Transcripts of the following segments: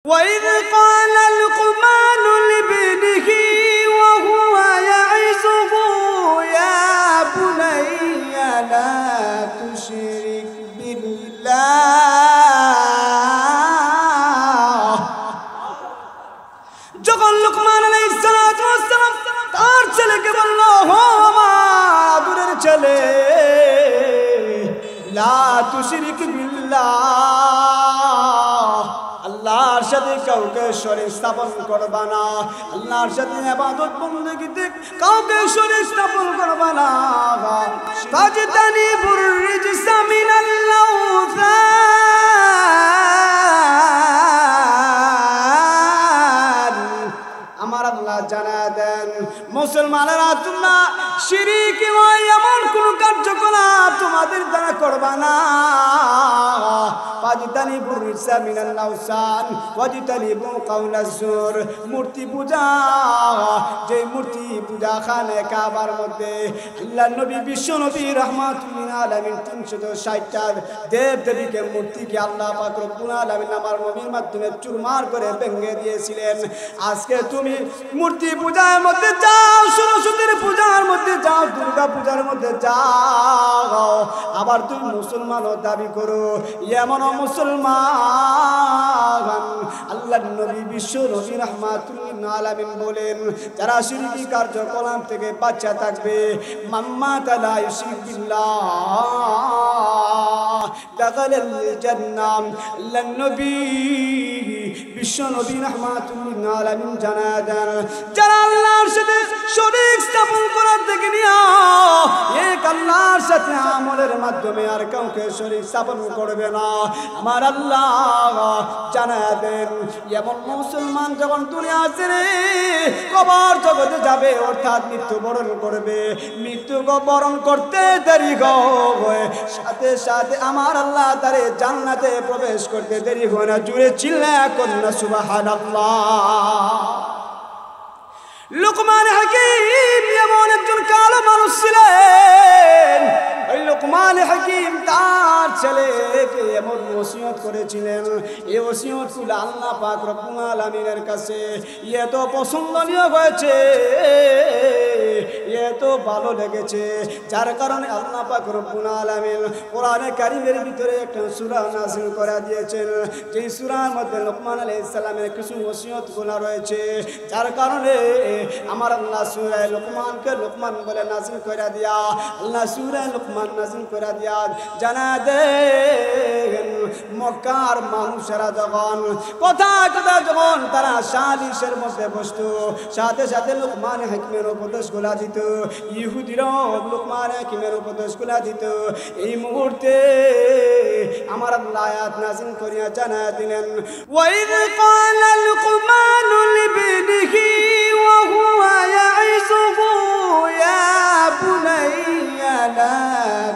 وإذ قال لقمان لابنه وهو يعظه يا بني لا تشرك بالله যখন লুকমান আলাইহিস সালাতু ওয়াস সালাম তার ছেলেকে বলল ও আমার দূরের ছেলে লা তুশরিক বিল্লাহ আল্লাহর সাথে কাউকে শরীক স্থাপন করবা না আল্লাহর সাথে ইবাদত বندگিতে কাউকে শরীক স্থাপন করবা না ফাজতানিবুর রিজসা মিনাল আওসান আমার আল্লাহ জানা দেন মুসলমানেরা তোমরা শিরক হয় এমন কোন কার্যকলাপ তোমাদের দ্বারা করবা না ফাজতানিবুর রিজসা মিনাল আওসান ওয়াজতানিবু কাওলাজ জুর মূর্তি পূজা যে মূর্তি পূজা খানে কাবার মধ্যে আল্লাহর নবী বিশ্ব নবী রাহমাতুল লিল আলামিন 360টা দেব দেবীকে মূর্তিকে আল্লাহ পাক রব্বুল আলামিন আমার নবীর মাধ্যমে চুরমার করে ভেঙে দিয়েছিলেন আজকে তুমি মূর্তি পূজার মধ্যে যাও সরস্বতীর পূজার মধ্যে যাও দুর্গা পূজার মধ্যে যাও আবার তুমি মুসলমানও দাবি করো এমন মুসলমান আল্লাহর নবী বিশ্ব নবী রাহমাতুল লিল আলামিন বলেন যারা শিরকি কার্যকলাপ থেকে বাঁচা থাকবে মাম্মা তালা ইউশরিক বিল্লাহ দাখালাল জান্নাহ আল্লাহর নবী বিশ্ব নবী রাহমাতুল লিল আলামিন জানায় দেন যারা আল্লাহর সাথে শরীক স্থাপন করার থেকে নিয়ে এক আল্লাহর সাথে আমলের মাধ্যমে আর কাউকে শরীক স্থাপন করবে না আমার আল্লাহ জানায় দেন এমন মুসলমান যখন দুনিয়া ছেড়ে কবর জগতে যাবে অর্থাৎ মৃত্যুবরণ করবে মৃত্যু বরণ করতে দেরি হয় সাথে সাথে আমার আল্লাহ তারে জান্নাতে প্রবেশ করতে দেরি হয় না জুড়ে চিল্লা করুন সুবহানাল্লাহ লুকমান হাকিম এমন একজন কালো মানুষ ছিলেন ওই লুকমান হাকিম তার ছেলেকে এমন ওসিয়ত করেছিলেন এই ওসিয়তগুলো আল্লাহ পাক রব্বুল আলামিনের কাছে এত পছন্দনীয় হয়েছে এত ভালো লেগেছে যার কারণে আল্লাহ পাক রব্বুল আলামিন কোরআনে কারীমের ভিতরে একটা সূরা নাযিল করে দিয়েছেন যে সূরার মধ্যে লুকমান আলাইহিস সালামের কিছু ওসিয়তগুলো রয়েছে যার কারণে আমার আল্লাহ সূরা লুকমানকে লুকমান বলে নাযিল করে দিয়া আল্লাহ সূরা লুকমান নাযিল করে দিয়া জানা দেন মক্কার মানুষেরা যখন কথা যখন তারা সালিশের মধ্যে বসতো সাথে সাথে লুকমান হাকিমের উপদেশগুলো দিত ইহুদিরাও লুকমান হাকিমের উপদেশগুলো দিত এই মুহূর্তে আমার আল্লাহ আয়াত নাযিল করিয়া জানা দিলেন ওয়াইদ ক্বালা লুকমান লিবনিহি ওয়া হুয়া ইয়াইযুহু ইয়া বুনাইয়া লা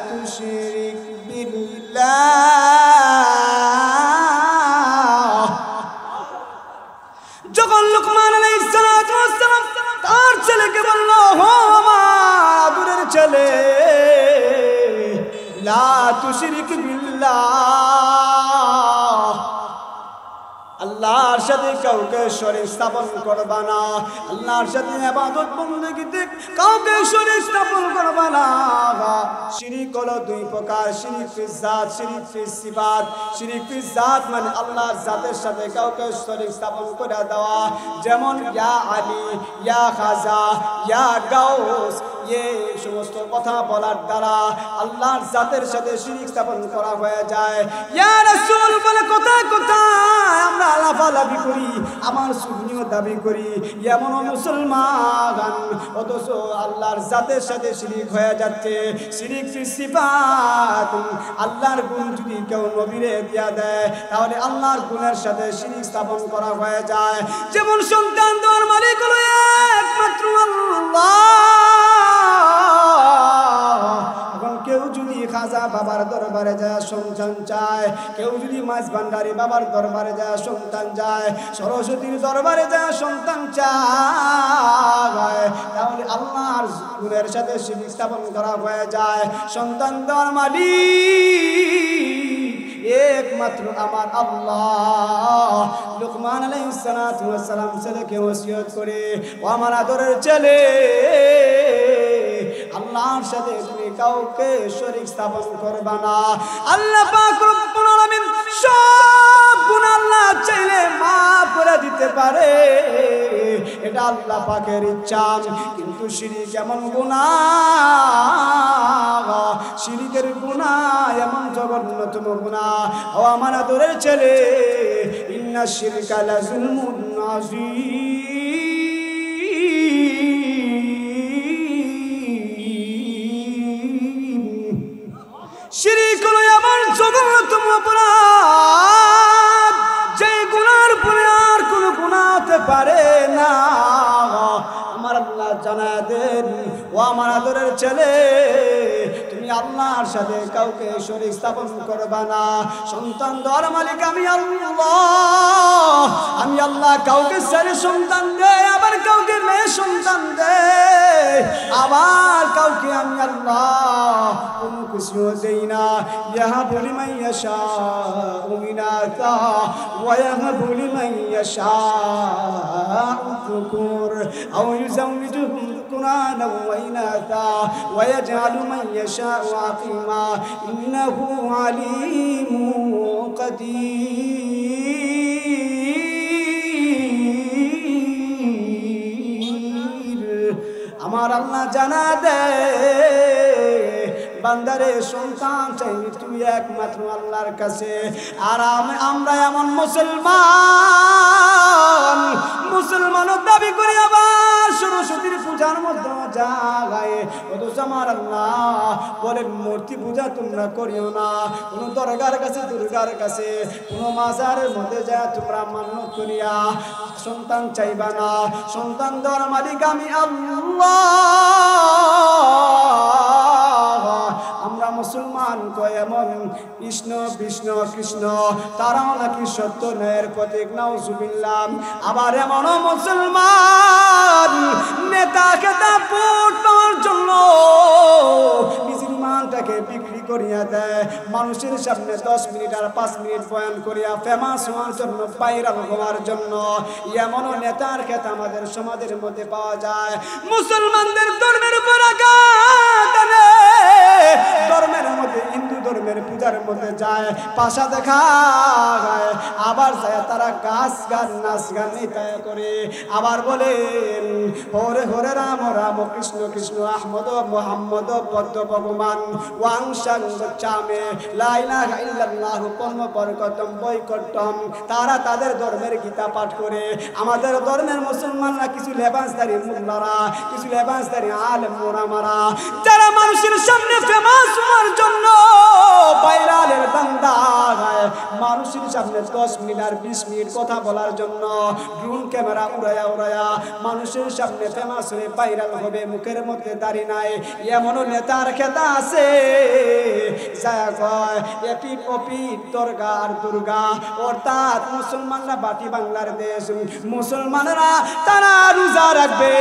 তুশরিক বিল্লাহ যখন লুকমান আলাইহিস সালাতু ওয়াস সালাম তার ছেলেকে বলল ও আমার দূরের ছেলে লা তুশরিক বিল্লাহ আল্লাহর সাথে কাউকে শরীক স্থাপন করবা না আল্লাহর সাথে ইবাদত বندگিতে কাউকে শরীক স্থাপন করবা না শিরক হলো দুই প্রকার শিরক ফিস জাত শিরক ফিস সিফাত শিরক ফিস জাত মানে আল্লাহর জাতের সাথে কাউকে শরীক স্থাপন করে দেওয়া যেমন ইয়া আলী ইয়া খাজা ইয়া গাউস এই সমস্ত কথা বলার দ্বারা আল্লাহর জাতের সাথে শিরক স্থাপন করা হয়ে যায় ইয়া রাসূল বলে কোথায় আমরা লাফালাফি করি আমার সুন্নিও দাবি করি এমন মুসলমান অথচ আল্লাহর জাতের সাথে শিরক হয়ে যাচ্ছে শিরক ফিস সিফাত আল্লাহর গুণ যদি কেউ নবীরে দিয়া দেয় তাহলে আল্লাহর গুণের সাথে শিরক স্থাপন করা হয়ে যায় যেমন সন্তান দেওয়ার মালিক হলো একমাত্র আল্লাহ কেউ যদি খাজা বাবার দরবারে যায় সন্তান চায় কেউ যদি মাছ ভান্ডারি বাবার দরবারে যায় সন্তান যায় সরস্বতীর দরবারে যায় সন্তান চায় তাহলে আল্লাহর গুণের সাথে শিরক স্থাপন করা হয়ে যায় সন্তান দেওয়ার মালিক একমাত্র আমার আল্লাহ। লুকমান আলাইহিস সালাতু ওয়াস সালাম ছেলেকে ওসিয়ত করে, ও আমার আদরের ছেলে, আল্লাহর সাথে তুমি কাউকে শরীক স্থাপন করবা না। আল্লাহ পাক রব্বুল আলামিন সব গুনাহ আল্লাহ চাইলে মাফ করে দিতে পারে, এটা আল্লাহ পাকের ইচ্ছা। কিন্তু শিরক এমন গুনাহ, শিরকের গুনাহ এমন জঘন্যতম গুনাহ। ও আমার আদরের ছেলে, ইন্নাশ শিরকা লাযুলমুন আযীম। শিরক হলো এমন জঘন্যতম অপরাধ, যে গুনার পরে আর কোনো গুনাহ হতে পারে না। আমার আল্লাহ জানায় দেন, ও আমার আদরের ছেলে, তুমি আল্লাহর সাথে কাউকে শরীক স্থাপন করবা না। সন্তান দেওয়ার মালিক আমি আল্লাহ। আমি আল্লাহ কাউকে ছেলে সন্তান দেয়, আবার কাউকে মেয়ে সন্তান দেয়, আবার কাউকে আমি আল্লাহ কোনো কিছু দেই না। ইয়াহাবু লিমান ইয়াশাউ ইনাসা ওয়া ইয়াহাবু লিমান ইয়াশাউ যুকুর আও ইউযাওwijuhum যুকরানা ওয়া ইনাসা ওয়া ইয়াজআলু মান ইয়াশাউ আকিমা ইন্নাহু আলিমুন কাদির। আমার আল্লাহ জানা দেয়, বান্দারে সন্তান চাইনি তুই একমাত্র আল্লাহর কাছে। আর আমরা এমন মুসলমানও দাবি করি, আবার সরস্বতীর পূজার মধ্যে যায়। অথচ আমার আল্লাহ বলেন মূর্তি পূজা তোমরা করিও না, কোনো দরগার কাছে, দুর্গার কাছে, কোনো মাজারের মধ্যে যায় তোমরা মান্যত করিয়া সন্তান চাইবা না। সন্তান দেওয়ার মালিক আমি আল্লাহ। আমরা মুসলমান কয় এমন কৃষ্ণ কৃষ্ণ কৃষ্ণ, তারাও নাকি সত্য ন্যায়ের প্রতীক, নাউজুবিল্লাহ। আবার এমনও মুসলমান নেতা খেতা ভোট পাওয়ার জন্য নিজের ইমানটাকে বিক্রি করিয়া দেয়, মানুষের সামনে 10 মিনিট আর 5 মিনিট বয়ান করিয়া ফেমাস হওয়ার জন্য, ভাইরাল হওয়ার জন্য। এমনও নেতার খেতা আমাদের সমাজের মধ্যে পাওয়া যায়। মুসলমানদের ধর্মের উপর আঘাত আনে, ধর্মের মধ্যে, হিন্দু ধর্মের পূজার মধ্যে যায়, পাশা দেখায়, আবার যায় তারা গাছ গান নাচ গান নিতায় করে, আবার বলে হরে হরে রাম রাম কৃষ্ণ কৃষ্ণ আহমদ মোহাম্মদ পদ্ম ভগবান ওয়াংশাং গচ্ছামে লা ইলাহা ইল্লাল্লাহু কর্ম বরকতম বৈকট্যম। তারা তাদের ধর্মের গীতা পাঠ করে। আমাদের ধর্মের মুসলমানরা কিছু লেবাসদারি মুল্লারা, কিছু লেবাসদারি আলেম মোরামারা, যারা মানুষের সামনে ফেমাস হওয়ার জন্য ভাইরালের বান্দা, মানুষের সামনে 10 মিনিট আর 20 মিনিট কথা বলার জন্য ড্রোন ক্যামেরা উড়ায়া উড়ায়া মানুষের সামনে ফেমাস হয়ে ভাইরাল হবে, মুখের মধ্যে দাড়ি নাই। এমনও নেতার খেতা আছে যায়া কয় এপিট ওপিট দরগা আর দুর্গা, অর্থাৎ মুসলমানরা বাটি বাংলার দেশ, মুসলমানরা তারা রোজা রাখবে,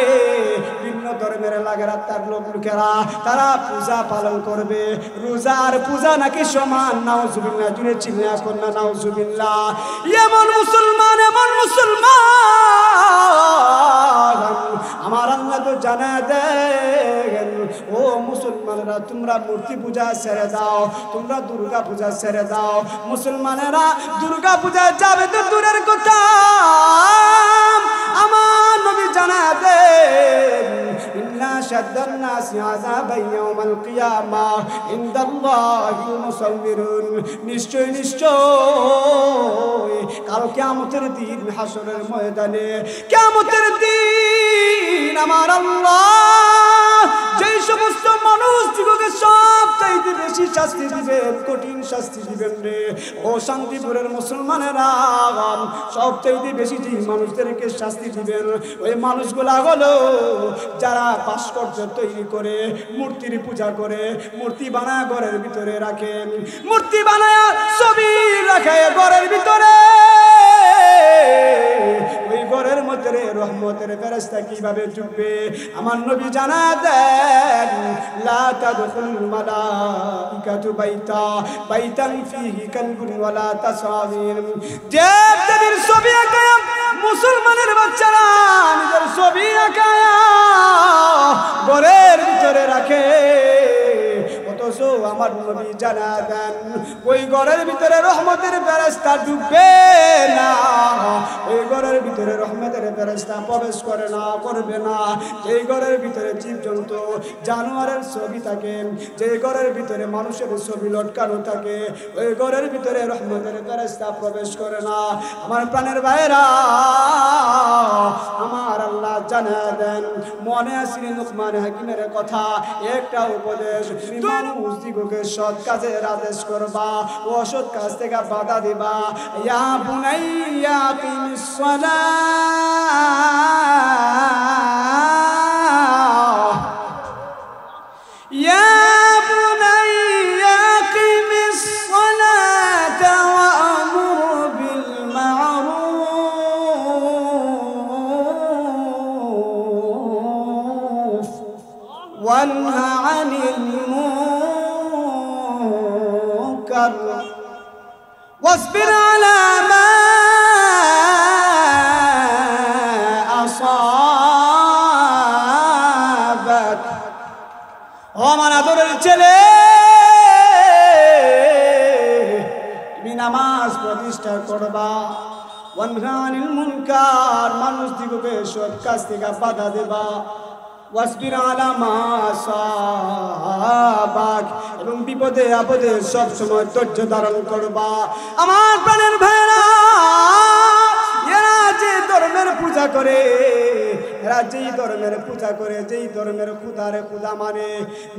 ভিন্ন ধর্মের লাগেরা তার লোকেরা তারা পূজা পালন করবে। রোজা আর পূজা নাকি সমান, নাউজুবিল্লাহ, জুড়ে চিল্লা এখন না নাউজুবিল্লাহ। এমন মুসলমান, এমন মুসলমান আমার আল্লাহ তো জানা দেন, ও মুসলমানেরা তোমরা মূর্তি পূজা ছেড়ে দাও, তোমরা দুর্গা পূজা ছেড়ে দাও। মুসলমানেরা দুর্গা পূজা যাবে তো দূরের কথা, আমার নবী জানা দেন ইন্না শাদ্দান নাসি আযাবান ইয়াউমাল কিয়ামা ইনদাল্লাহিল মুসাউবিরুন। নিশ্চয় নিশ্চয় কাল কিয়ামতের দিন, হাসরের ময়দানে, কিয়ামতের দিন আমার আল্লাহ যেই সমস্ত মানুষগুলোকে সবচাইতে বেশি শাস্তি দিবেন, কঠিন শাস্তি দিবেন রে ও শান্তিপুরের মুসলমানেরা, সবচাইতে বেশি যে মানুষদেরকে শাস্তি দিবেন ওই মানুষগুলা হলো যারা ভাস্কর্য তৈরি করে, মূর্তির পূজা করে, মূর্তি বানায় ঘরের ভিতরে রাখেন, মূর্তি বানায় ছবি রাখে ঘরের ভিতরে, ওই ঘরের মধ্যে রহমতের ফেরেশতা কিভাবে ঢুকবে আমার নবী জানা দেন লা তাদখুলুল মালাইকাতু বাইতান ফীহি কালবুন ওয়ালা তাসাবির দেবদেবীর ছবি আঁকায়া মুসলমানের বাচ্চারা নিজের ছবি আঁকায়া ঘরের ভিতরে রাখে অথচ আমার নবী জানা দেন ওই ঘরের ভিতরে রহমতের ফেরেশতা ঢুকবে না ওই ঘরের ভিতরে রহমতের ফেরেশতা প্রবেশ করে না করবে না যেই ঘরের ভিতরে জীবজন্তু জানোয়ারের ছবি থাকে যেই ঘরের ভিতরে মানুষের ছবি লটকানো থাকে ওই ঘরের ভিতরে রহমতের ফেরেশতা প্রবেশ করে না আমার প্রাণের ভাইরা আমার আল্লাহ জানা দেন মনে আসেনি লুকমান হাকিমের কথা একটা উপদেশ মানুষ দিগকে সৎ কাজের আদেশ করবা অসৎ কাজ থেকে বাধা দিবা ইয়া বুনাইয়া কিমিস সালাহ ইয়া বুনাইয়া কিমিস সালাতা ওয়া আমুর বিল মা'রুফ ওয়ানহা আনিল واصبر على ما أصابك ومن أدور ছেলে তুমি নামাজ প্রতিষ্ঠা করবা ওয়ানহা আনিল মুনকার মানুষ দিগকে সৎ কাজ থেকে বাধা দেবা ওয়াসবির আলা মা সাবাক এবং বিপদে আপদে সব সময় ধৈর্য ধারণ করবা আমার প্রাণের ভাইরা এরা যে ধর্মের পূজা করে এরা যেই ধর্মের পূজা করে যেই ধর্মের খুদারে খুদা মানে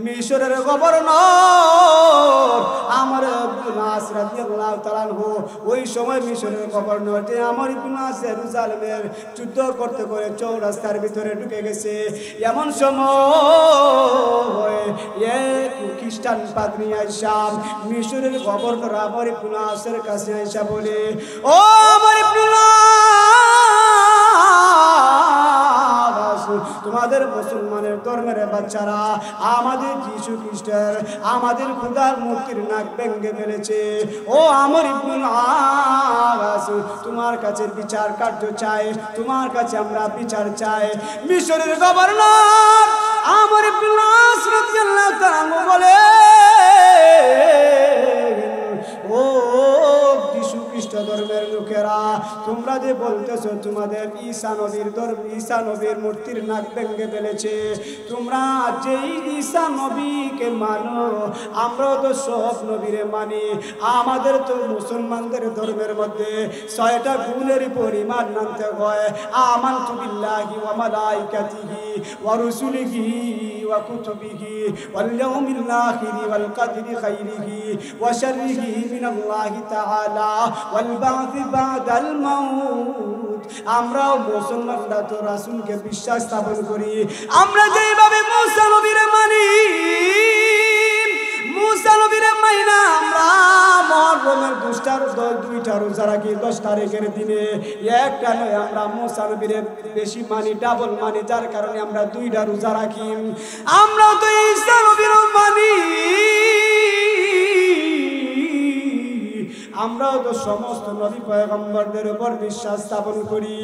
মিশরের গভর্নর আমার ইবনে নাস রাদিয়াল্লাহু তাআলা আনহু ওই সময় মিশরের গভর্নর যে আমার ইবনে নাস জেরুজালেমের যুদ্ধ করতে করে চৌরাস্তার ভিতরে ঢুকে গেছে এমন সময় এক খ্রিস্টান পাদ্রী আয়েশা মিশরের গভর্নর আমার ইবনে নাসের কাছে আয়েশা বলে ও আমার ইবনে নাস তোমাদের মুসলমানের ধর্মের বাচ্চারা আমাদের যীশু খ্রিস্টের আমাদের খোদার মূর্তির নাক ভেঙে ফেলেছে ও আমার ইবনে নাস তোমার কাছে বিচার কার্য চাই তোমার কাছে আমরা বিচার চাই মিশরের গভর্নর আমার ইবনে নাস রাদিয়াল্লাহু তাআলা বলে ও যীশু খ্রিস্ট ধর্মের লোকেরা তোমরা যে বলতেছো তোমাদের ঈসা নবীর মূর্তির নাক ভেঙে ফেলেছে তোমরা যেই ঈসা নবীকে মানো আমরাও তো সব নবীরে মানি আমাদের তো মুসলমানদের ধর্মের মধ্যে 6টা গুণের পরিমাণ নামতে হয় আমানতু বিল্লাহি ওয়া মালাইকাতিহি ওয়া রুসুলিহি ওয়া কুতুবিহি ওয়াল ইয়াউমিল আখির ওয়াল কদরি খাইরিহি ওয়া শাররিহি মিনাল্লাহি তাআলা ওয়াল বা'থি বা'দাল মাউত আমরা মুসলমানরা তো রাসূলকে বিশ্বাস স্থাপন করি আমরা যেইভাবে মুসা নবীরে মানি মুসা নবীরে মাইনা আমরা মুহররমের 2টা রোজা রাখি 10 তারিখের দিনে একটা নয় আমরা মুসা নবীরে বেশি মানি ডাবল মানি যার কারণে আমরা 2টা রোজা রাখি আমরা তো ঈসা নবীরে মানি আমরাও তো সমস্ত নবী পয়গম্বরদের উপর বিশ্বাস স্থাপন করি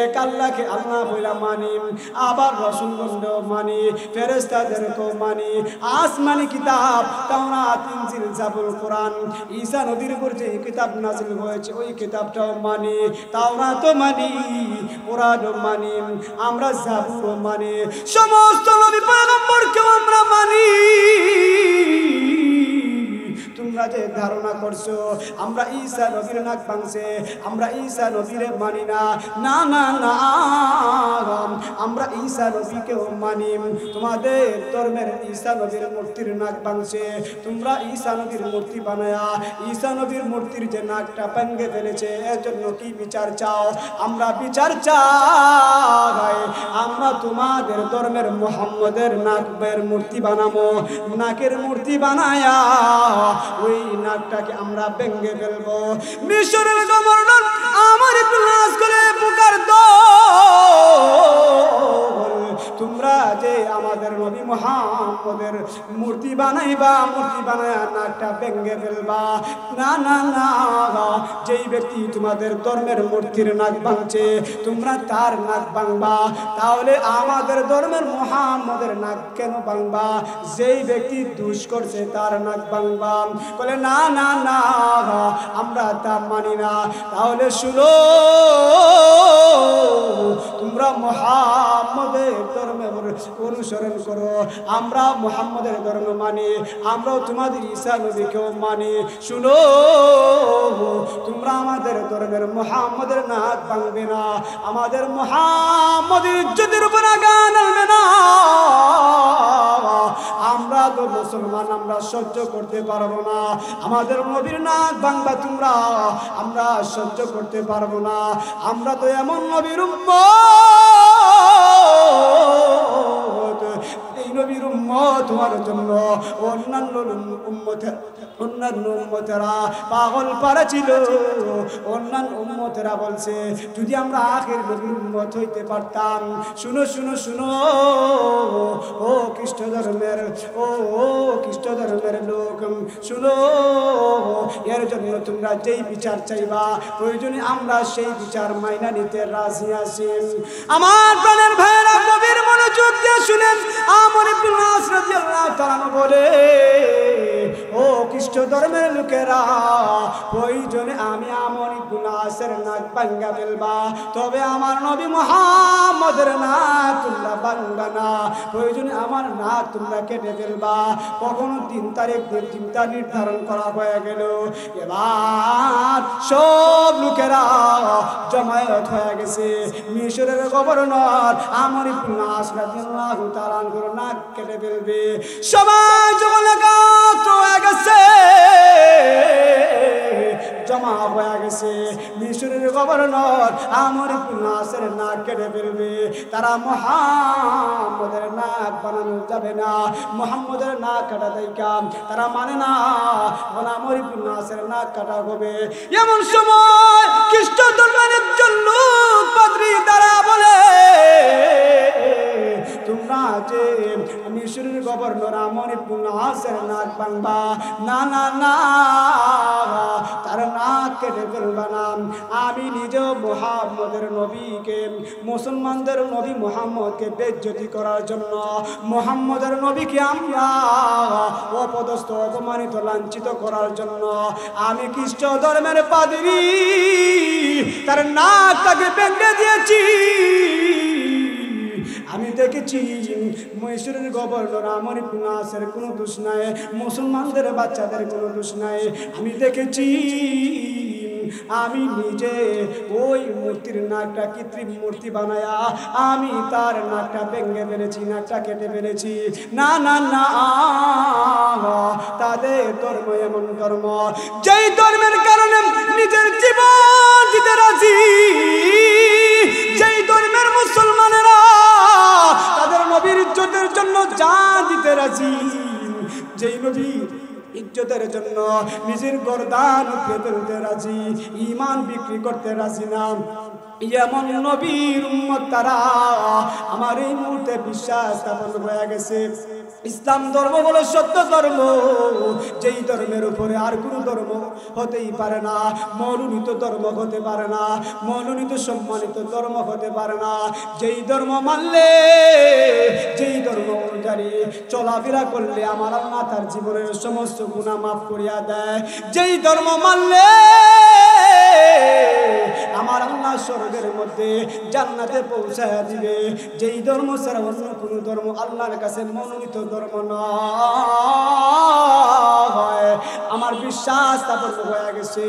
এক আল্লাহকে আল্লাহ বলে মানি আবার রাসূলগণকেও মানি ফেরেশতাদেরকেও মানি আসমানি কিতাব তাওরাত ইনজিল জাবুর কোরআন ঈসা নবীর উপর যে কিতাব নাযিল হয়েছে ওই কিতাবটাও মানি তাওরাতও মানি কোরআনও মানি আমরা জাবুরও মানি সমস্ত নবী পয়গম্বরকেও আমরা মানি তোমরা যে ধারণা করছো আমরা ঈসা নবীর নাক ভাঙছে আমরা ঈসা নবীরে মানি না না না না আমরা ঈসা নবীকেও মানি তোমাদের ধর্মের ঈসা নবীর মূর্তির নাক ভাঙছে তোমরা ঈসা নবীর মূর্তি বানায়া ঈসা নবীর মূর্তির যে নাকটা ভেঙে ফেলেছে এর জন্য কি বিচার চাও আমরা বিচার চাই আমরা তোমাদের ধর্মের মুহাম্মদের নাকের মূর্তি বানাবো নাকের মূর্তি বানায়া ওই নাকটাকে আমরা ভেঙে ফেলবো মিশরের গভর্নর আমার ইবনে নাস করে পুকার দো মোহাম্মদের মূর্তি বানাইবা, মূর্তি বানায় নাকটা ভেঙে ফেলবা। না না না, যেই ব্যক্তি তোমাদের ধর্মের মূর্তির নাক ভাঙছে তোমরা তার নাক ভাঙবা, তাহলে আমাদের ধর্মের মুহাম্মদের নাক কেন ভাঙবা? যেই ব্যক্তি দুষ করছে তার নাক ভাঙবা। বলে না না না, আমরা তা মানি না। তাহলে শুনো, তোমরা মুহাম্মদের ধর্মের অনুসরণ করো, আমরা মুহাম্মদের ধর্ম মানি, আমরাও তোমাদের ঈসা নবীকেও মানি। শুনো, তোমরা আমাদের ধর্মের মুহাম্মদের নাক ভাঙবে না, আমাদের মুহাম্মদের ইজ্জতের উপর আঘাত আনবে না। আমরা তো মুসলমান, আমরা সহ্য করতে পারবো না। আমাদের নবীর নাক ভাঙবা তোমরা, আমরা সহ্য করতে পারবো না। আমরা তো এমন নবীর উম্মত, এই নবীর উম্মত হওয়ার জন্য অন্যান্য উম্মতেরা পাগল পারা ছিল। অন্যান্য উম্মতেরা বলছে যদি আমরা আখের নবীর উম্মত হইতে পারতাম। শুনো শুনো শুনো, ও খ্রিস্ট ধর্মের খ্রিস্ট ধর্মের লোক, শুনো, এর জন্য তোমরা যেই বিচার চাইবা প্রয়োজনে আমরা সেই বিচার মাইনা নিতে রাজি আছি। আমার প্রাণের ভাইয়েরা গভীর মনোযোগ দিয়ে শুনেন। আমর ইবনে আস রাদিয়াল্লাহু তাআলা বলে, ও খ্রিস্ট ধর্মের লোকেরা, প্রয়োজনে আমি আমর ইবনে আসের নাক ভাঙা ফেলবা, তবে আমার নবী মুহাম্মদের নাক তোমরা ভাঙবা না। প্রয়োজনে আমার নাক তোমরা কেটে ফেলবা। কখনো দিন তারিখ নির্ধারণ করা হয়ে গেল। এবার সব লোকেরা জমায়েত হয়ে গেছে। মিশরের গভর্নর আমর ইবনে আস রাদিয়াল্লাহু তাআলা নাক কেটে ফেলবে। সবাই যখন একত্র হয়ে গেছে, জমা হয়ে গেছে, মিশরের গভর্নর আমর ইবনে আসের নাক কেটে ফেলবে। তারা মুহাম্মদের নাক বানানো যাবে না, মুহাম্মদের নাক কাটা দেয়কা তারা মানে না, আমর ইবনে আসের নাক কাটা হবে। এমন সময় খ্রিস্ট ধর্মের একজন লোক পাদ্রী তারা বলে, তোমরা যে মিশরের গভর্নর আমর ইবনে আসের নাক ভাঙবা, না না না, তার নাক কেটে ফেলবা না। আমি নিজে মুহাম্মদের নবীকে, মুসলমানদের নবী মুহাম্মদকে বেইজ্জতি করার জন্য, মুহাম্মদের নবীকে আমরা অপদস্থ অপমানিত লাঞ্ছিত করার জন্য আমি খ্রিস্ট ধর্মের পাদ্রী তার নাকটাকে ভেঙে দিয়েছি। আমি দেখেছি মিশরের গভর্নর আমর ইবনে আসের কোনো দোষ নাই, মুসলমানদের বাচ্চাদের কোনো দোষ নাই। আমি দেখেছি, আমি নিজে ওই মূর্তির নাকটা কৃত্রিম মূর্তি বানায়া আমি তার নাকটা ভেঙে ফেলেছি, নাকটা কেটে ফেলেছি। না না না, তাদের ধর্ম এমন ধর্ম যেই ধর্মের কারণে নিজের জীবন দিতে রাজি, যেই ধর্মের মুসলমানেরা তাদের নবীর ইজ্জতের জন্য জান দিতে রাজি, যেই নবীর ইজ্জতের জন্য নিজের গর্দান উপরে ফেলতে রাজি, ঈমান বিক্রি করতে রাজি না। এমন নবীর উম্মত তারা আমার এই মুহূর্তে বিশ্বাস স্থাপন হয়ে গেছে। ইসলাম ধর্ম হলো সত্য ধর্ম, যেই ধর্মের উপরে আর কোনো ধর্ম হতেই পারে না, মনোনীত ধর্ম হতে পারে না, মনোনীত সম্মানিত ধর্ম হতে পারে না। যেই ধর্ম মানলে, যেই ধর্ম অনুযায়ী চলাফেরা করলে আমার আল্লাহ তার জীবনের সমস্ত গুনাহ মাফ করিয়া দেয়। যেই ধর্ম মানলে আমার আল্লাহ স্বর্গের মধ্যে জান্নাতে পৌঁছায় দিবে। যেই ধর্ম ছাড়া অন্য কোনো ধর্ম আল্লাহর কাছে মনোনীত ধর্ম নয়। আমার বিশ্বাস স্থাপন হয়ে গেছে।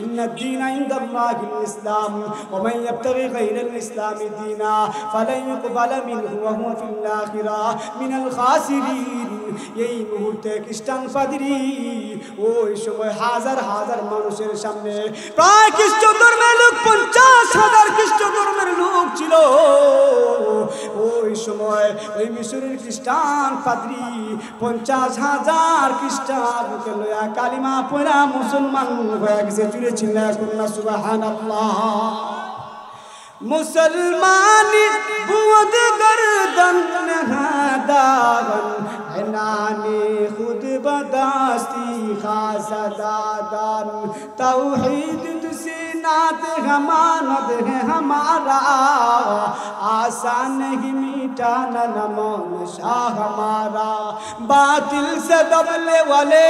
ইন্নাদ দীনা ইনদাল্লাহিল ইসলাম ওয়া মান ইয়াবতাগি গায়রাল ইসলামি দীনা ফালান ইউকবালা মিনহু ওয়া হুয়া ফিল আখিরাহ মিনাল খাসিরিন। এই মুহূর্তে খ্রিস্টান পাদ্রী ওই সময় হাজার হাজার মানুষের সামনে, প্রায় খ্রিস্ট ধর্মের লোক 50,000 খ্রিস্ট ধর্মের লোক ছিল। ওই সময় ওই মিশরের খ্রিস্টান পাদ্রী 50,000 খ্রিস্টানকে লয়া কালিমা পড়া মুসলমান হয়ে গেছে। জুড়ে চিল্লা করুন সুবহানাল্লাহ। মুসলমানি বুদ গর্দন নহাদাগন नानी खुद बदास्ती खासा दादान तौहीद तुसी नात हमानत है हमारा आसान नहीं मिटाना नमोन शाह हमारा बातिल से दबले वाले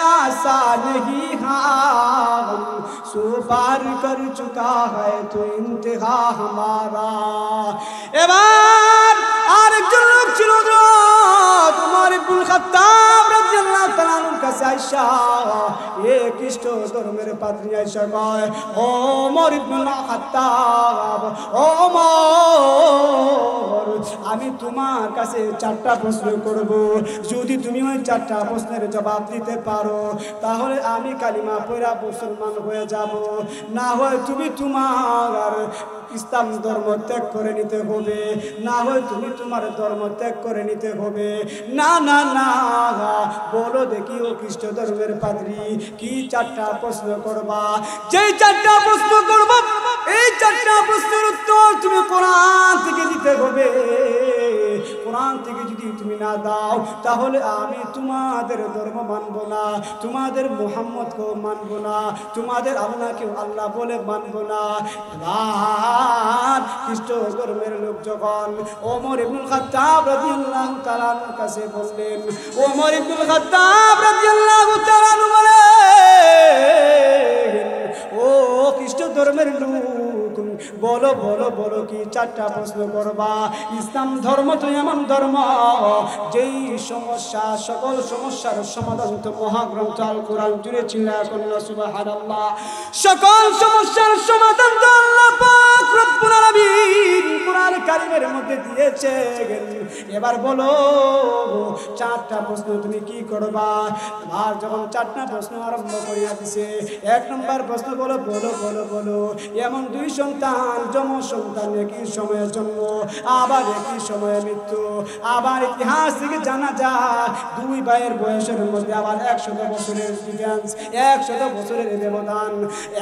आसान ही हाँ सो पार कर चुका है तो इंतहा हमारा এবার আরেকজন লোক ছিল তোমার ইবনুল খাত্তাব রাদিয়াল্লাহু তাআলা আনহুর কাছে আয়েশা এ খ্রিস্ট ধর্মের পাদ্রী আয়েশা কয় ও ওমর ইবনুল খাত্তাব ওমর আমি তোমার কাছে চারটা প্রশ্ন করব যদি তুমি ওই চারটা প্রশ্নের জবাব দিতে পারো তাহলে আমি কালিমা পড়া মুসলমান হয়ে যাব না হয় তুমি তোমার ইসলাম ধর্ম ত্যাগ করে নিতে হবে না হয় তুমি তোমার ধর্ম ত্যাগ করে নিতে হবে না না না বলো দেখি ও খ্রিস্ট ধর্মের পাদ্রী কি চারটা প্রশ্ন করবা যেই চারটা প্রশ্ন করবা এই চারটা প্রশ্নের উত্তর তুমি কোরআন থেকে দিতে হবে কোরআন থেকে যদি তুমি না দাও তাহলে আমি তোমাদের ধর্ম মানব না তোমাদের মুহাম্মদকে মানব না তোমাদের আল্লাহকে আল্লাহ বলে মানব না আর খ্রিস্ট ধর্মের লোক যখন ওমর ইবনুল খাত্তাব রাদিয়াল্লাহু তাআলা আনহুর কাছে বললেন ওমর ইবনুল খাত্তাব রাদিয়াল্লাহু তাআলা আনহু বলেন ও খ্রিস্ট ধর্মের লোক বলো বলো বলো কি চারটা প্রশ্ন করবা ইসলাম ধর্ম তো এমন ধর্ম যেই সমস্যা সকল সমস্যার সমাধান তো মহাগ্রন্থ আল কোরআন জুড়ে চিল্লায়া কন্যা সুবহানাল্লাহ সকল সমস্যার সমাধান তো আল্লাহ পাক রব্বুল আলামিন কোরআন কারীমের মধ্যে দিয়েছে এবার বলো চারটা প্রশ্ন তুমি কি করবা আর যখন চারটা প্রশ্ন আরম্ভ করিয়া দিছে এক নম্বর প্রশ্ন বলো বলো বলো বলো এমন দুই সন্তান জন্ম সন্তান একই সময়ে জন্ম আবার একই সময়ে মৃত্যু আবার ইতিহাস থেকে জানা যায় দুই ভাইয়ের বয়সের মধ্যে আবার 100 বছরের ডিফারেন্স 100 বছরের ব্যবধান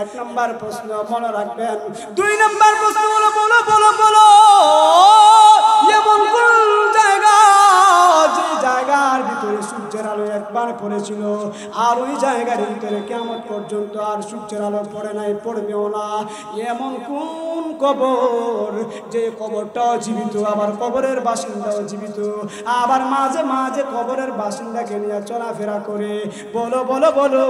এক নম্বর প্রশ্ন মনে রাখবেন দুই নম্বর প্রশ্ন বলো বলো বলো বলো এমন কোন জায়গা যে জায়গার ভিতরে সূর্যের আলো একবার পড়েছিল আর ওই জায়গার ভিতরে কিয়ামত পর্যন্ত আর সূর্যের আলো পড়ে নাই পড়বেও না এমন কোন কবর যে কবরটাও জীবিত আবার কবরের বাসিন্দাও জীবিত আবার মাঝে মাঝে কবরের বাসিন্দাকে নিয়ে চলাফেরা করে বলো বলো বলো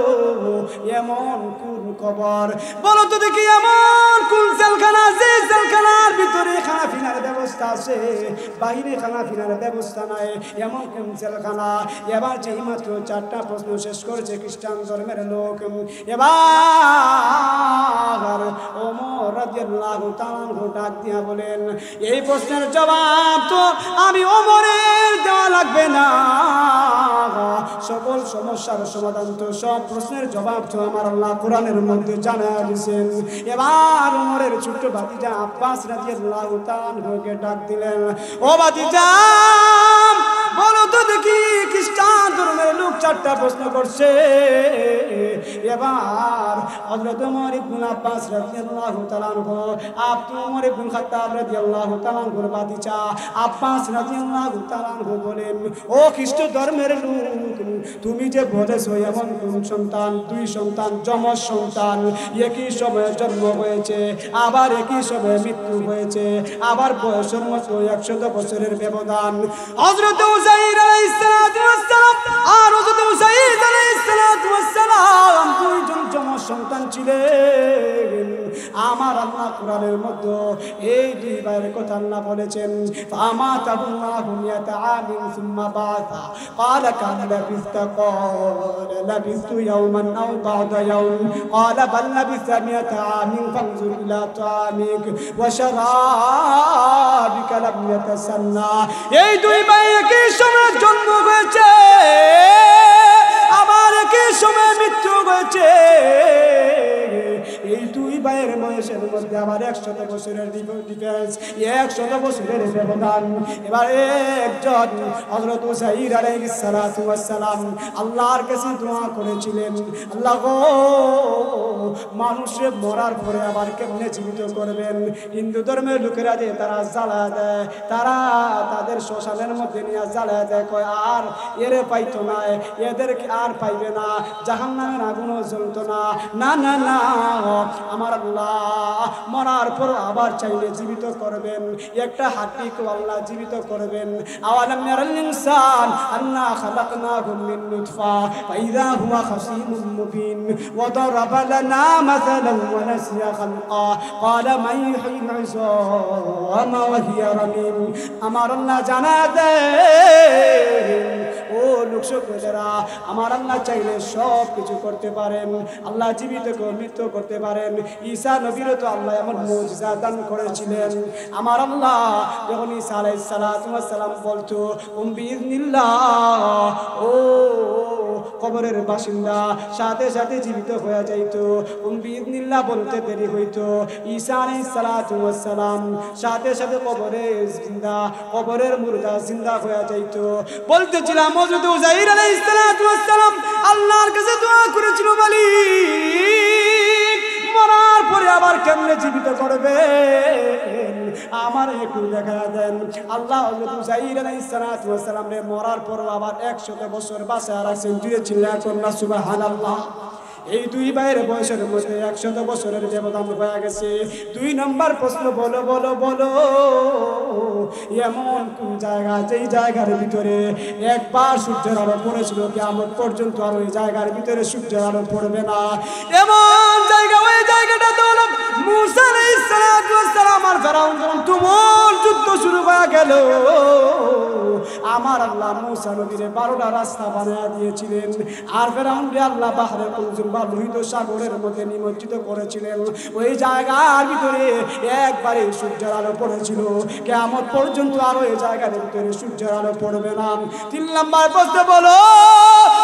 এমন কোন কবর বলো তো দেখি এমন কোন জেলখানা যে জেলখানার ভিতরে খানা পিনার ব্যবস্থা আছে বাইরে খানা পিনার ব্যবস্থা নাই এমন কোন জেলখানা এবার যে মাত্র চারটা প্রশ্ন শেষ করেছে খ্রিস্টান ধর্মের লোক এবার ওমর রাদিয়াল্লাহু তাআলা ডাক দিয়া বলেন এই প্রশ্নের জবাব তো আমি ওমরের দেওয়া লাগবে না সকল সমস্যার সমাধান তো সব প্রশ্নের জবাব তো আমার আল্লাহ কোরআনের মধ্যে জানায়া দিয়েছেন এবার ওমরের ছোট ভাতিজা আব্বাস রাদিয়াল্লাহু তাআলাকে ডাক দিলেন ও ভাতিজা বলো তো দেখি খ্রিস্টান ধর্মের লোক চারটা প্রশ্ন করছে এবার হযরত ওমর ইবনে আব্বাস রাদিয়াল্লাহু তাআলা আনহু আপনি ওমর ইবনে খাত্তাব রাদিয়াল্লাহু তাআলা আনহুর বাতিজা আব্বাস রাদিয়াল্লাহু তাআলা আনহু বলেন ও খ্রিস্ট ধর্মের লোক তুমি যে বলেছো এমন কোন সন্তান দুই সন্তান যমজ সন্তান একই সময়ে জন্ম হয়েছে আবার একই সময়ে মৃত্যু হয়েছে আবার বয়সের মতো 100 বছরের ব্যবধান হযরত উযাইর আলাইহিস সালাতু ওয়াস সালাম আর হযরত উযাইর আলাইহিস সালাতু ওয়াস সালাম দুইজন যমজ সন্তান ছিলেন আমার আল্লাহ কোরআনের মধ্যে এই দুই ভাইয়ের কথা আল্লাহ বলেছেন ফামাতাহুল্লাহু মিয়াতা আমিন সুম্মা বাসা قال كم لبثت قال لبثت يوما أو بعض يوم قال بل لبثت 100 عام فانظر إلى طعامك وشرابك لم يتسنى এই দুই ভাই একই সময়ে জন্ম হয়েছে আবার একই সময়ে মৃত্যু হয়েছে এই দুই ভাইয়ের বয়সের মধ্যে আবার 100 বছরের ডিফারেন্স 100 বছরের ব্যবধান এবার একজন হযরত উযাইর আলাইহিস সালাতু ওয়াস সালাম আল্লাহর কাছে দোয়া করেছিলেন আল্লাহ গো মানুষের মরার পরে আবার কেমনে জীবিত করবেন? হিন্দু ধর্মের লোকেরা যে তারা জ্বালা দেয়, তারা তাদের শ্মশানের মধ্যে নিয়ে জ্বালা দেয়, কয় আর এরে পাইতো না, এদেরকে আর পাইবে না, জাহান্নামের আগুনও জ্বলতো না। না না না, আমার আল্লাহ মরার পর আবার চাইলে জীবিত করবেন। একটা হাড্ডিকে আল্লাহ জীবিত করবেন। আওয়ালাম ইয়ারাল ইনসান আন্না খালাকনাহু মিন নুতফা ফাইযা হুয়া খাসীমুম মুবিন ওয়া দারাবা লানা মাসালান ওয়া নাসিয়া খালকা ক্বালা মান ইহয়িল ইযামা ওয়া হিয়া রামীম। আমার আল্লাহ জানা দেন, ও লোকসভেরা, আমার আল্লাহ চাইলে সব কিছু করতে পারেন। আল্লাহ জীবিত মৃত্যু করতে পারেন। ঈসা নবীরও তো আল্লাহ এমন মুজিজা দান করেছিলেন। আমার আল্লাহ যখন ঈসা আলাইহিস সালাম বলতো বিইذনিল্লাহ, ও কবরের বাসিন্দা সাথে সাথে জীবিত হয়ে যাইতো। বিইذনিল্লাহ বলতে দেরি হইতো। ঈসা আলাইহিস সালাম সাথে সাথে কবরের মুর্দা জিন্দা হয়ে যাইতো। বলতেছিলাম হযরত উযাইর আলাইহিস সালাম আল্লাহর কাছে দোয়া করেছিল, মালিক মরার পরে আবার কেমনে জীবিত করবেন, আমার একটু দেখা দেন। আল্লাহ হযরত উযাইর আলাইহিস সালাম রে মরার পর আবার 100 বছর বাঁচায় রাখছেন। দুই চিল্লা করনা সুবহানাল্লাহ। এই দুই ভাইয়ের বয়সের মধ্যে 100 বছরের ব্যবধান হয়ে গেছে। 2 নম্বর প্রশ্ন, বলো বলো বলো, এমন কোন জায়গা যেই জায়গার ভিতরে একবার সূর্যের আলো পড়েছিল কিয়ামত পর্যন্ত আর ওই জায়গার ভিতরে সূর্যের আলো পড়বে না? এমন জায়গা, ওই জায়গাটা তো হলো মূসা আলাইহিস সালাম আর ফেরাউন যখন তুমুল যুদ্ধ শুরু হয়ে গেল, আমার আল্লাহ মূসা নবীরে 12টা রাস্তা বানিয়ে দিয়েছিলেন। আর ফেরাউনকে আল্লাহ বাহরে কুলজুম বা লোহিত সাগরের মধ্যে নিমজ্জিত করেছিলেন। ওই জায়গার ভিতরে একবারে সূর্যের আলো পড়েছিল, কিয়ামত পর্যন্ত আর ওই জায়গার ভিতরে সূর্যের আলো পড়বে না। 3 নম্বর প্রশ্ন, বলো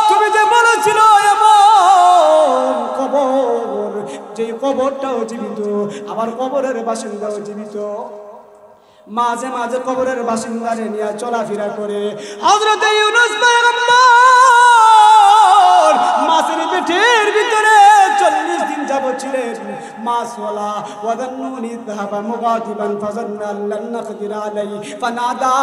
তুমি যে বলেছিল এমন কবর, যে কবরটাও জীবিত, আবার কবরের বাসিন্দাও জীবিত, মাঝে মাঝে কবরের বাসিন্দারে নিয়ে চলাফেরা করে হযরত ইউনূস পয়গম্বর মাছের পেটের ভিতরে 40 দিন যাবত ছিলেন। মাছওয়ালা ওয়াদান্নুনি যাহাবা মুগাদিবান ফাযান্না আল্লান নাকদির আলাইহি ফানাদা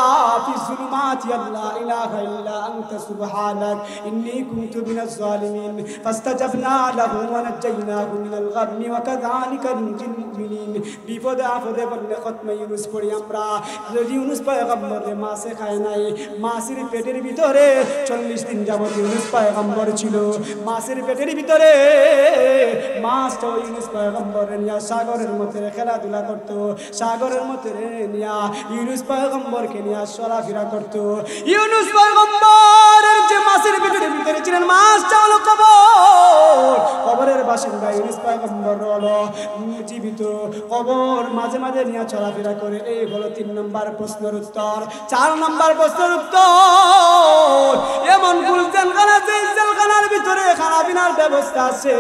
ফি যুলুমাতি আল্লা ইলাহা ইল্লা আনতা সুবহানাক ইন্নী কুনতু মিনাজ জালিমিন ফাস্তাজাবনা লাহু ওয়া নাজাইনাহু মিনাল গাম্মি ওয়া কাযালিকা নুনজিল মুমিনিন। বিপদে আপদে বললে খতমে ইউনূস পড়ি আমরা। ইউনূস পয়গম্বর মাছে খায় নাই, মাছের পেটের ভিতরে 40 দিন যাবত ইউনূস পয়গম্বর ছিল। মাছের পেটের ভিতরে মাছটা ইউনূস পয়গম্বরের নিয়ে সাগরের মধ্যে খেলাধুলা করত, সাগরের মধ্যে নিয়ে ইউনূস পয়গম্বরকে নিয়ে চলাফেরা করত। ইউনূস পয়গম্বরের যে মাছের পেটের ভিতরে ছিলেন, মাছটা হলো কবর, কবরের বাসিন্দা ইউনূস পয়গম্বর হলো জীবিত, কবর মাঝে মাঝে নিয়ে চলাফেরা করে। এই হলো 3 নম্বর প্রশ্নের উত্তর। 4 নম্বর প্রশ্নের উত্তর, এমন গুলজানখানা যে জেলখানার ভিতরে খানা পিনার ব্যবস্থা আছে,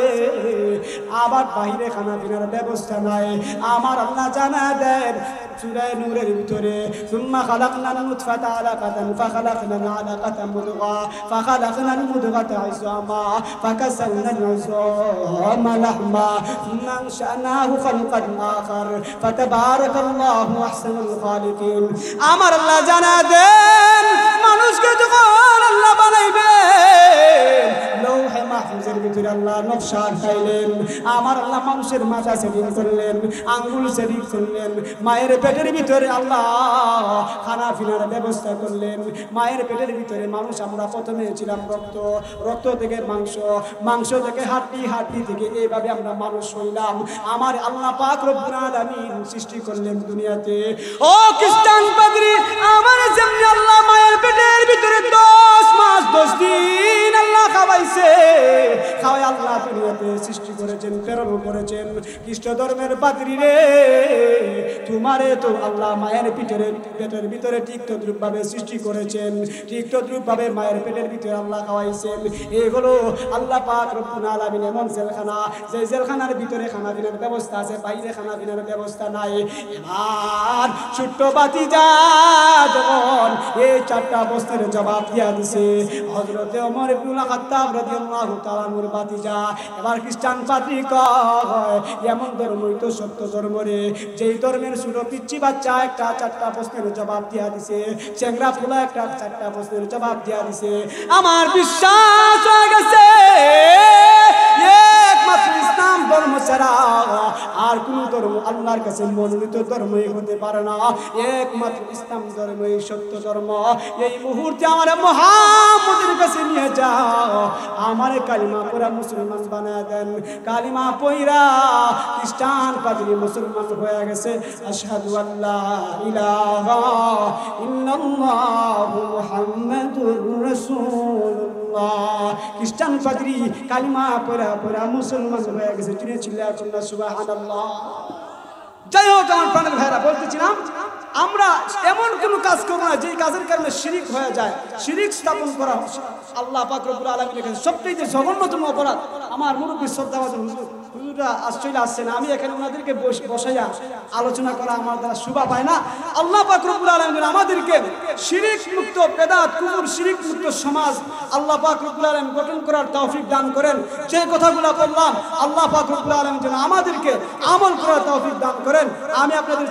আবার বাইরে খানা পিনার ব্যবস্থা নাই। আমার আল্লাহ জানা দেন সূরা নূরের ভিতরে, সুম্মা খালাকনাল নুতফাতা আলাকাতান ফাখালাকনাল আলাকাতা মুদগা ফাখালাকনাল মুদগাতা ইযামা ফাকাসাওনাল ইযামা লাহমা সুম্মা আনশানাহু খালকান আখার ফাতাবারাকাল্লাহু আহসানুল খালিকিন। আমার আল্লাহ জানা দেন মানুষকে যখন আল্লাহ বানাইবেন, লৌহে মাহফুজের ভিতরে আল্লাহ নকশা আঁকাইলেন। আমার আল্লাহ মানুষের মাথা সেটিং করলেন, আঙ্গুল সেটিং করলেন, মায়ের পেটের ভিতরে আল্লাহ খানা পিনার ব্যবস্থা করলেন। মায়ের পেটের ভিতরে মানুষ আমরা প্রথমে ছিলাম রক্ত, রক্ত থেকে মাংস, মাংস থেকে হাড্ডি, হাড্ডি থেকে এইভাবে আমরা মানুষ হইলাম। আমার আল্লাহ পাক রব্বুল আলামিন সৃষ্টি করলেন দুনিয়াতে। ও খ্রিস্টান পাদ্রী, আমার যেমনি আল্লাহ মায়ের পেটের ভিতরে 10 মাস 10 দিন আল্লাহ খাওয়াইছে, খাওয়াই আল্লাহ দুনিয়াতে সৃষ্টি করেছেন, প্রেরণ করেছেন। খ্রিস্ট ধর্মের পাদ্রী রে, তোমারে তো আল্লাহ মায়ের পেটের ভিতরে ঠিক তদ্রূপ ভাবে সৃষ্টি করেছেন, ঠিক তদ্রূপ ভাবে মায়ের পেটের ভিতরে আল্লাহ খাওয়াইছেন। এগুলো আল্লাহ পাক রব্বুল আলামিন এমন জেলখানা, যে জেলখানার ভিতরে খানা পিনার ব্যবস্থা আছে, বাইরে খানা পিনার ব্যবস্থা নাই। এবার ছোট্ট বাতিজা যখন এই 4টা প্রশ্নের জবাব দিয়া দিছে, হযরতে ওমর ইবনুল খাত্তাব খাত্তাব রাদিয়াল্লাহু তাআলা আনহুর ভাতিজা। এবার খ্রিস্টান পাদ্রী কয় এমন ধর্মই তো সত্য ধর্ম রে, যেই ধর্মের ছোট পিচ্চি বাচ্চা একটা 4টা প্রশ্নের জবাব দিয়া দিছে, চেংরা ফুলা একটা 4টা প্রশ্নের জবাব দিয়া দিছে। আমার বিশ্বাস হয়ে গেছে একমাত্র ইসলাম ধর্ম ছাড়া আর কোন ধর্ম আল্লাহর কাছে মনোনীত ধর্মই হতে পারে না। একমাত্র ইসলাম ধর্মই সত্য ধর্ম। এই মুহূর্তে আমার মুহাম্মদের কাছে নিয়ে যাও, আমার কালিমা পড়া মুসলমান বানায় দেন। কালিমা পড়া খ্রিস্টান পাদ্রী মুসলমান হয়ে গেছে। আশহাদু আল্লা ইলাহা ইল্লাল্লাহু মুহাম্মাদুর রাসূলুল্লাহ। খ্রিস্টান পাদ্রী কালিমা পড়া মুসলমান হয়ে গেছে। চিনে চিল্লা সুবহানাল্লাহ। যাই হোক আমার প্রাণের ভাইরা, বলতেছিলাম আমরা এমন কোনো কাজ করবো না যেই কাজের কারণে শিরিক হয়ে যায়। শিরিক স্থাপন করা আল্লাহ পাক রব্বুল আলামিনের কাছে সবচেয়ে জঘন্যতম অপরাধ। আমার মুরব্বী শ্রদ্ধাভাজন হুজুররা চলে আসছেন, আমি এখানে ওনাদেরকে বসাইয়া আলোচনা করা আমার দ্বারা শোভা পায় না। আল্লাহ পাক রব্বুল আলামিন আমাদেরকে শিরিক মুক্ত, বেদাত কুফর শিরিক মুক্ত সমাজ আল্লাহ পাক রব্বুল আলামিন গঠন করার তৌফিক দান করেন। যে কথাগুলো বললাম আল্লাহ পাক রব্বুল আলামিন যেন আমাদেরকে আমল করার তৌফিক দান করেন। আমি আপনাদের